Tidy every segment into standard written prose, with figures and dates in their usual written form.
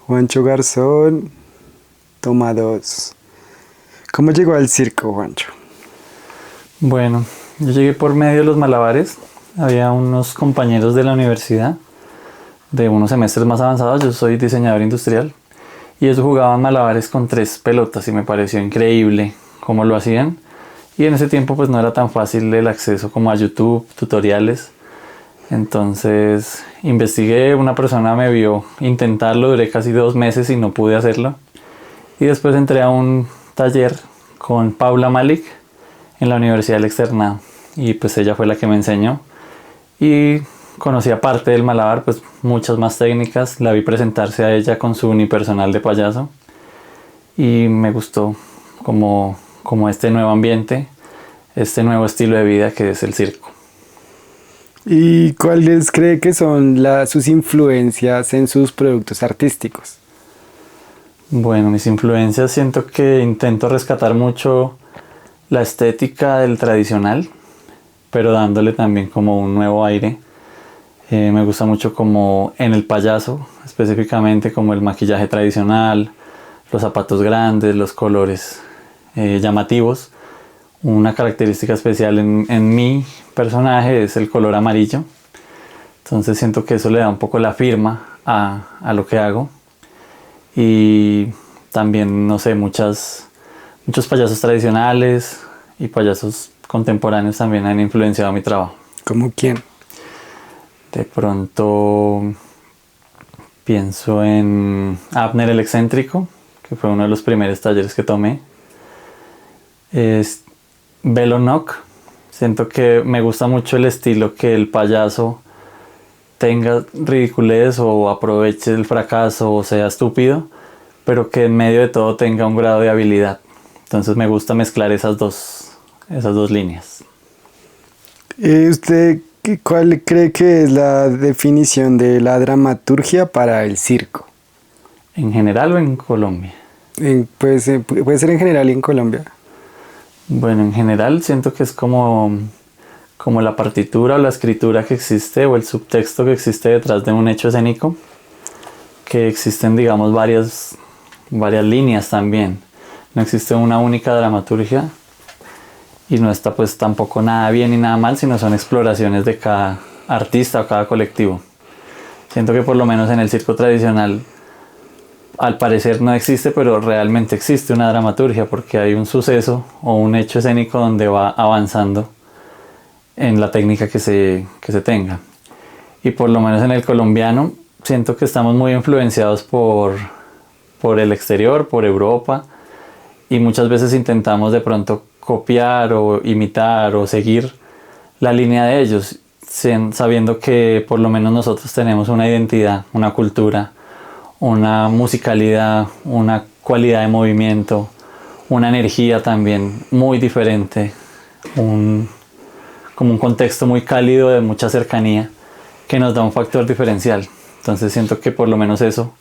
Juancho Garzón, toma dos. ¿Cómo llegó al circo, Juancho? Bueno, yo llegué por medio de los malabares. Había unos compañeros de la universidad, de unos semestres más avanzados. Yo soy diseñador industrial. Y ellos jugaban malabares con 3 pelotas y me pareció increíble cómo lo hacían. Y en ese tiempo pues no era tan fácil el acceso como a YouTube, tutoriales. Entonces investigué, una persona me vio intentarlo, duré casi 2 meses y no pude hacerlo. Y después entré a un taller con Paula Malik en la Universidad del Externado. Y pues ella fue la que me enseñó. Y conocí aparte del malabar pues muchas más técnicas. La vi presentarse a ella con su unipersonal de payaso. Y me gustó como este nuevo ambiente, este nuevo estilo de vida que es el circo. ¿Y cuáles cree que son sus influencias en sus productos artísticos? Bueno, mis influencias, siento que intento rescatar mucho la estética del tradicional, pero dándole también como un nuevo aire. Me gusta mucho como en el payaso, específicamente como el maquillaje tradicional, los zapatos grandes, los colores llamativos. Una característica especial en mi personaje es el color amarillo. Entonces siento que eso le da un poco la firma a lo que hago. Y también, no sé, muchos payasos tradicionales y payasos contemporáneos también han influenciado mi trabajo. ¿Cómo quién? De pronto pienso en Abner el Excéntrico, que fue uno de los primeros talleres que tomé. Belo Nock, siento que me gusta mucho el estilo que el payaso tenga ridiculez o aproveche el fracaso o sea estúpido, pero que en medio de todo tenga un grado de habilidad. Entonces me gusta mezclar esas dos líneas. ¿Usted cuál cree que es la definición de la dramaturgia para el circo? ¿En general o en Colombia? Puede ser en general y en Colombia. Bueno, en general siento que es como la partitura o la escritura que existe o el subtexto que existe detrás de un hecho escénico, que existen, digamos, varias líneas también. No existe una única dramaturgia y no está pues tampoco nada bien ni nada mal, sino son exploraciones de cada artista o cada colectivo. Siento que por lo menos en el circo tradicional al parecer no existe, pero realmente existe una dramaturgia porque hay un suceso o un hecho escénico donde va avanzando en la técnica que se tenga. Y por lo menos en el colombiano siento que estamos muy influenciados por el exterior, por Europa, y muchas veces intentamos de pronto copiar o imitar o seguir la línea de ellos, sabiendo que por lo menos nosotros tenemos una identidad, una cultura, una musicalidad, una cualidad de movimiento, una energía también muy diferente, como un contexto muy cálido de mucha cercanía que nos da un factor diferencial. Entonces siento que por lo menos eso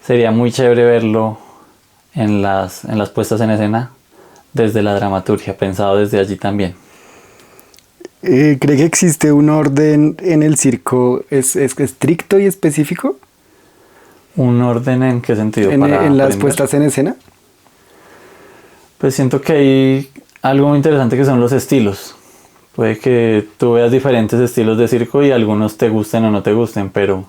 sería muy chévere verlo en las puestas en escena desde la dramaturgia, pensado desde allí también. ¿Cree que existe un orden en el circo es estricto y específico? ¿Un orden en qué sentido? ¿En las aprender? puestas en escena? Pues siento que hay algo muy interesante que son los estilos. Puede que tú veas diferentes estilos de circo y algunos te gusten o no te gusten, pero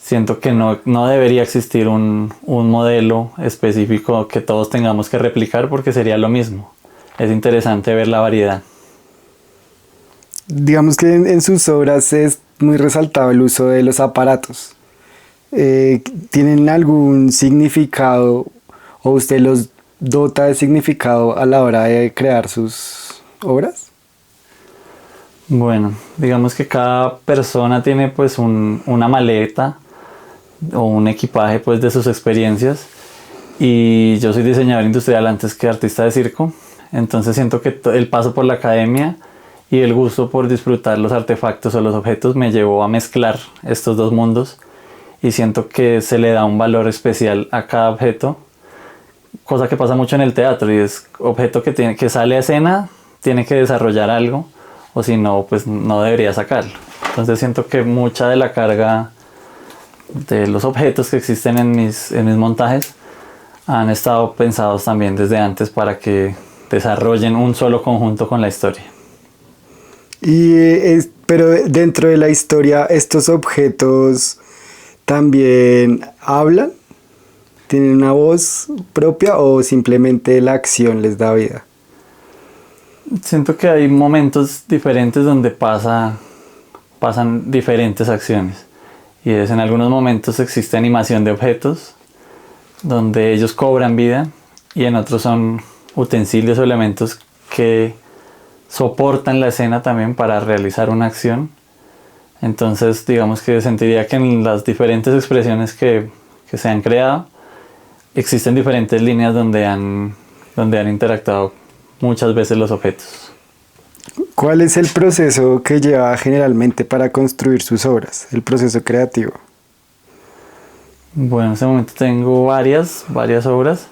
siento que no debería existir un modelo específico que todos tengamos que replicar porque sería lo mismo. Es interesante ver la variedad. Digamos que en sus obras es muy resaltado el uso de los aparatos. ¿Tienen algún significado o usted los dota de significado a la hora de crear sus obras? Bueno, digamos que cada persona tiene pues una maleta o un equipaje pues de sus experiencias, y yo soy diseñador industrial antes que artista de circo, entonces siento que el paso por la academia y el gusto por disfrutar los artefactos o los objetos me llevó a mezclar estos dos mundos, y siento que se le da un valor especial a cada objeto, cosa que pasa mucho en el teatro, y es objeto que sale a escena, tiene que desarrollar algo, o si no, pues no debería sacarlo. Entonces siento que mucha de la carga de los objetos que existen en mis montajes han estado pensados también desde antes para que desarrollen un solo conjunto con la historia. Pero dentro de la historia, ¿estos objetos también hablan? ¿Tienen una voz propia o simplemente la acción les da vida? Siento que hay momentos diferentes donde pasan diferentes acciones. Y en algunos momentos existe animación de objetos donde ellos cobran vida, y en otros son utensilios o elementos que soportan la escena también para realizar una acción. Entonces digamos que sentiría que en las diferentes expresiones que se han creado existen diferentes líneas donde han interactuado muchas veces los objetos. ¿Cuál es el proceso que lleva generalmente para construir sus obras? El proceso creativo. Bueno, en este momento tengo varias obras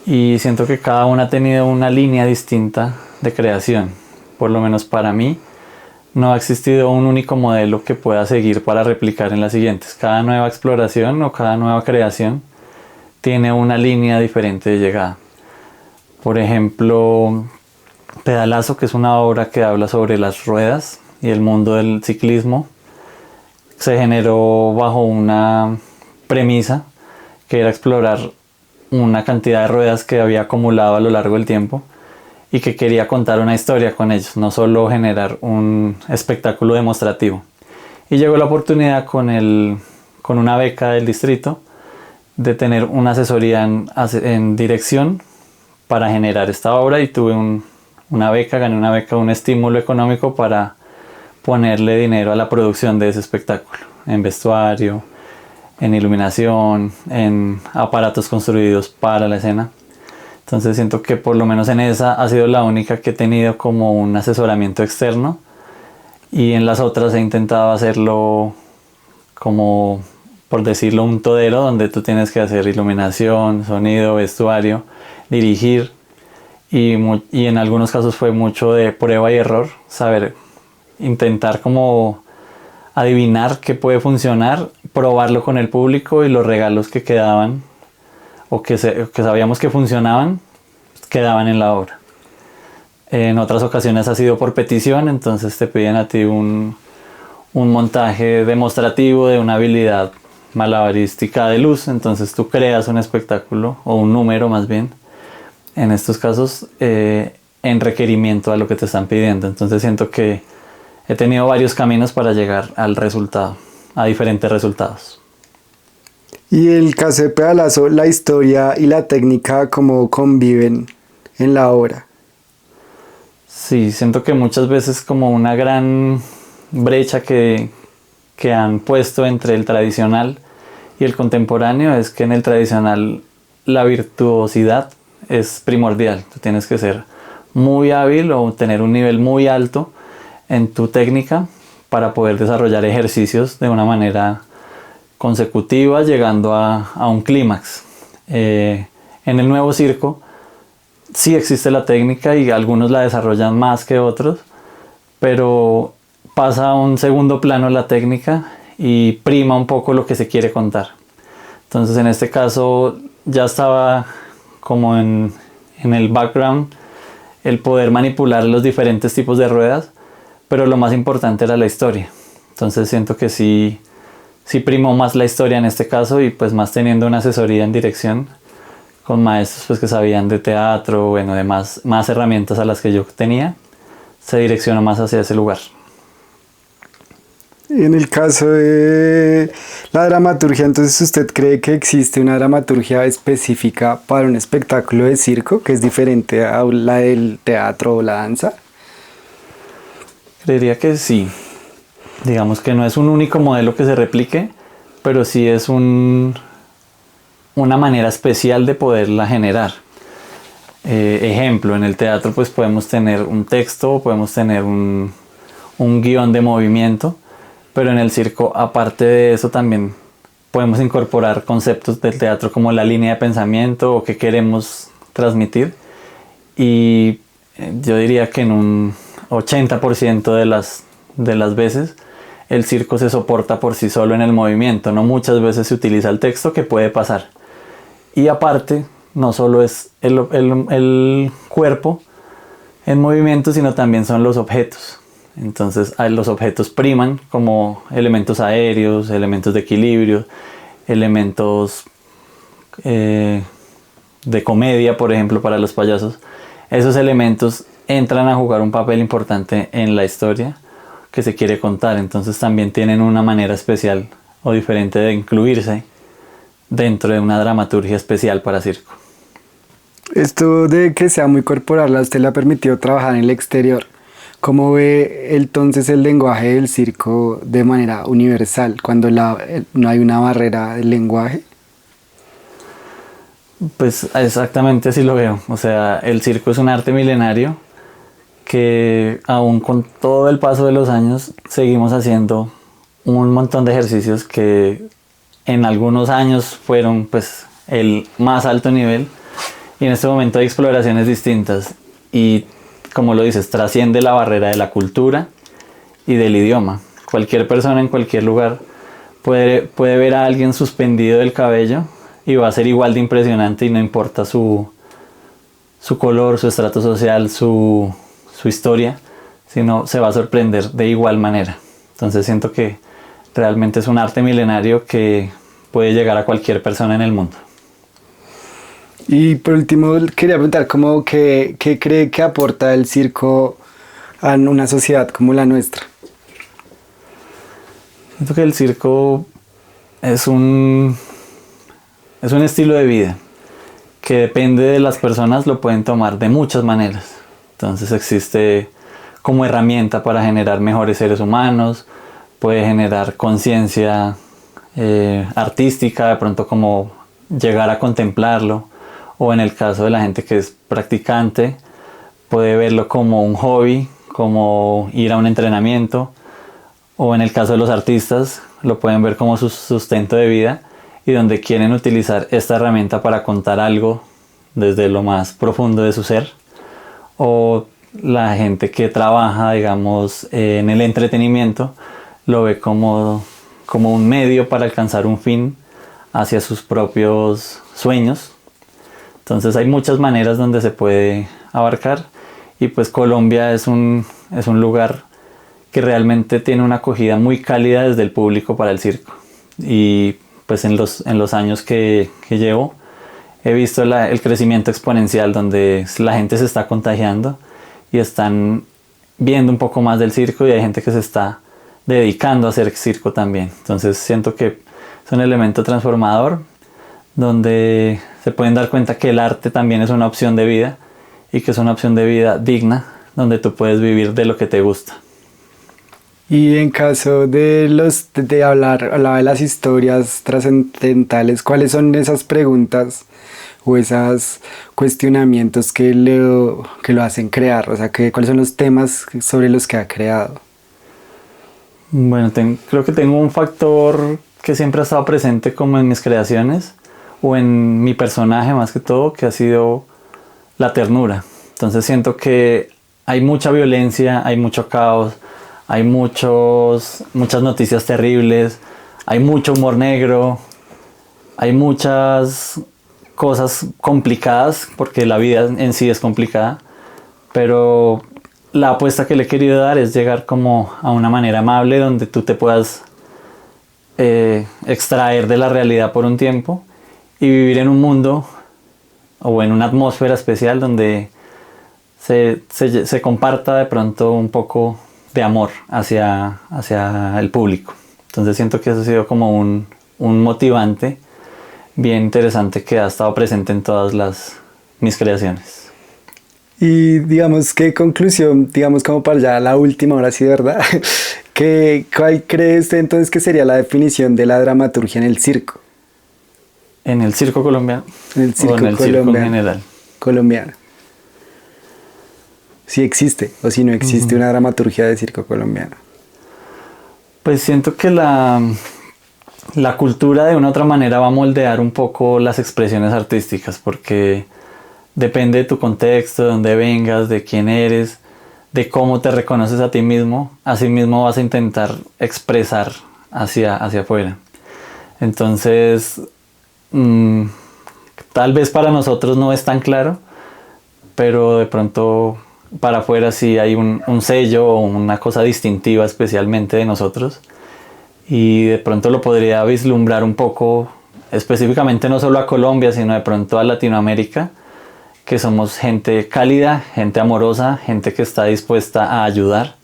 y siento que cada una ha tenido una línea distinta de creación. Por lo menos para mí no ha existido un único modelo que pueda seguir para replicar en las siguientes. Cada nueva exploración o cada nueva creación tiene una línea diferente de llegada. Por ejemplo, Pedalazo, que es una obra que habla sobre las ruedas y el mundo del ciclismo, se generó bajo una premisa que era explorar una cantidad de ruedas que había acumulado a lo largo del tiempo y que quería contar una historia con ellos, no solo generar un espectáculo demostrativo. Y llegó la oportunidad con una beca del distrito de tener una asesoría en dirección para generar esta obra, y tuve gané una beca, un estímulo económico para ponerle dinero a la producción de ese espectáculo, en vestuario, en iluminación, en aparatos construidos para la escena. Entonces siento que por lo menos en esa ha sido la única que he tenido como un asesoramiento externo, y en las otras he intentado hacerlo como, por decirlo, un todero, donde tú tienes que hacer iluminación, sonido, vestuario, dirigir, y en algunos casos fue mucho de prueba y error, intentar como adivinar qué puede funcionar, probarlo con el público, y los regalos que quedaban o que sabíamos que funcionaban, quedaban en la obra. En otras ocasiones ha sido por petición, entonces te piden a ti un montaje demostrativo de una habilidad malabarística de luz, entonces tú creas un espectáculo o un número más bien, en estos casos en requerimiento a lo que te están pidiendo. Entonces siento que he tenido varios caminos para llegar al resultado, a diferentes resultados. Y el caso de Pedalazo, la historia y la técnica, ¿cómo conviven en la obra? Sí, siento que muchas veces como una gran brecha que han puesto entre el tradicional y el contemporáneo es que en el tradicional la virtuosidad es primordial. Tú tienes que ser muy hábil o tener un nivel muy alto en tu técnica para poder desarrollar ejercicios de una manera consecutiva, llegando a un clímax. En el nuevo circo sí existe la técnica y algunos la desarrollan más que otros, pero pasa a un segundo plano la técnica y prima un poco lo que se quiere contar. Entonces en este caso ya estaba como en el background el poder manipular los diferentes tipos de ruedas, pero lo más importante era la historia. Entonces siento que sí primó más la historia en este caso, y pues más teniendo una asesoría en dirección con maestros pues que sabían de teatro, bueno, de más herramientas a las que yo tenía, se direccionó más hacia ese lugar. En el caso de la dramaturgia, entonces, ¿usted cree que existe una dramaturgia específica para un espectáculo de circo que es diferente a la del teatro o la danza? Creería que sí. Digamos que no es un único modelo que se replique, pero sí es una manera especial de poderla generar. Ejemplo, en el teatro pues podemos tener un texto, podemos tener un guión de movimiento, pero en el circo, aparte de eso, también podemos incorporar conceptos del teatro como la línea de pensamiento o qué queremos transmitir, y yo diría que en un 80% de las veces el circo se soporta por sí solo en el movimiento, no muchas veces se utiliza el texto, que puede pasar. Y aparte, no solo es el cuerpo en movimiento, sino también son los objetos. Entonces los objetos priman como elementos aéreos, elementos de equilibrio, elementos de comedia, por ejemplo, para los payasos. Esos elementos entran a jugar un papel importante en la historia que se quiere contar. Entonces también tienen una manera especial o diferente de incluirse dentro de una dramaturgia especial para circo. Esto de que sea muy corporal, ¿a usted le ha permitido trabajar en el exterior? ¿Cómo ve entonces el lenguaje del circo de manera universal, cuando no hay una barrera del lenguaje? Pues exactamente así lo veo. O sea, el circo es un arte milenario que aún con todo el paso de los años seguimos haciendo un montón de ejercicios que en algunos años fueron pues el más alto nivel, y en este momento hay exploraciones distintas y, como lo dices, trasciende la barrera de la cultura y del idioma. Cualquier persona en cualquier lugar puede ver a alguien suspendido del cabello y va a ser igual de impresionante, y no importa su color, su estrato social, su historia, sino se va a sorprender de igual manera. Entonces siento que realmente es un arte milenario que puede llegar a cualquier persona en el mundo. Y por último, quería preguntar, ¿qué cree que aporta el circo a una sociedad como la nuestra? Siento que el circo es un estilo de vida que depende de las personas, lo pueden tomar de muchas maneras. Entonces existe como herramienta para generar mejores seres humanos, puede generar conciencia artística, de pronto como llegar a contemplarlo, o en el caso de la gente que es practicante, puede verlo como un hobby, como ir a un entrenamiento, o en el caso de los artistas, lo pueden ver como su sustento de vida, y donde quieren utilizar esta herramienta para contar algo desde lo más profundo de su ser. O la gente que trabaja, digamos, en el entretenimiento, lo ve como un medio para alcanzar un fin hacia sus propios sueños. Entonces hay muchas maneras donde se puede abarcar, y pues Colombia es un lugar que realmente tiene una acogida muy cálida desde el público para el circo. Y pues en los años que llevo he visto el crecimiento exponencial, donde la gente se está contagiando y están viendo un poco más del circo, y hay gente que se está dedicando a hacer circo también. Entonces siento que es un elemento transformador donde se pueden dar cuenta que el arte también es una opción de vida, y que es una opción de vida digna, donde tú puedes vivir de lo que te gusta. Y en caso de hablaba de las historias trascendentales, ¿cuáles son esas preguntas o esos cuestionamientos que lo hacen crear? O sea, ¿cuáles son los temas sobre los que ha creado? Bueno, creo que tengo un factor que siempre ha estado presente como en mis creaciones, o en mi personaje más que todo, que ha sido la ternura. Entonces siento que hay mucha violencia, hay mucho caos, hay muchas noticias terribles, hay mucho humor negro, hay muchas cosas complicadas, porque la vida en sí es complicada, pero la apuesta que le he querido dar es llegar como a una manera amable, donde tú te puedas extraer de la realidad por un tiempo y vivir en un mundo o en una atmósfera especial donde se comparta de pronto un poco de amor hacia el público. Entonces siento que eso ha sido como un motivante bien interesante que ha estado presente en todas mis creaciones. Y digamos, ¿qué conclusión, digamos como para ya la última, ahora sí, ¿verdad? ¿Cuál cree usted entonces que sería la definición de la dramaturgia en el circo? ¿En el circo colombiano? En el circo ¿O en el colombiano, circo en general? Colombiano. Si existe o si no existe una dramaturgia de circo colombiano. Pues siento que la cultura de una u otra manera va a moldear un poco las expresiones artísticas, porque depende de tu contexto, de dónde vengas, de quién eres, de cómo te reconoces a ti mismo, así mismo vas a intentar expresar hacia afuera. Entonces, tal vez para nosotros no es tan claro, pero de pronto para afuera sí hay un sello o una cosa distintiva especialmente de nosotros, y de pronto lo podría vislumbrar un poco específicamente no solo a Colombia, sino de pronto a Latinoamérica, que somos gente cálida, gente amorosa, gente que está dispuesta a ayudar,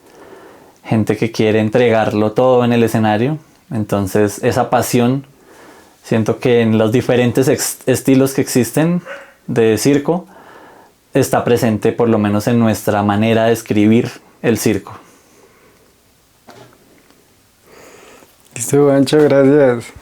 gente que quiere entregarlo todo en el escenario. Entonces esa pasión, siento que en los diferentes estilos que existen de circo, está presente por lo menos en nuestra manera de escribir el circo. Listo, Juancho, gracias.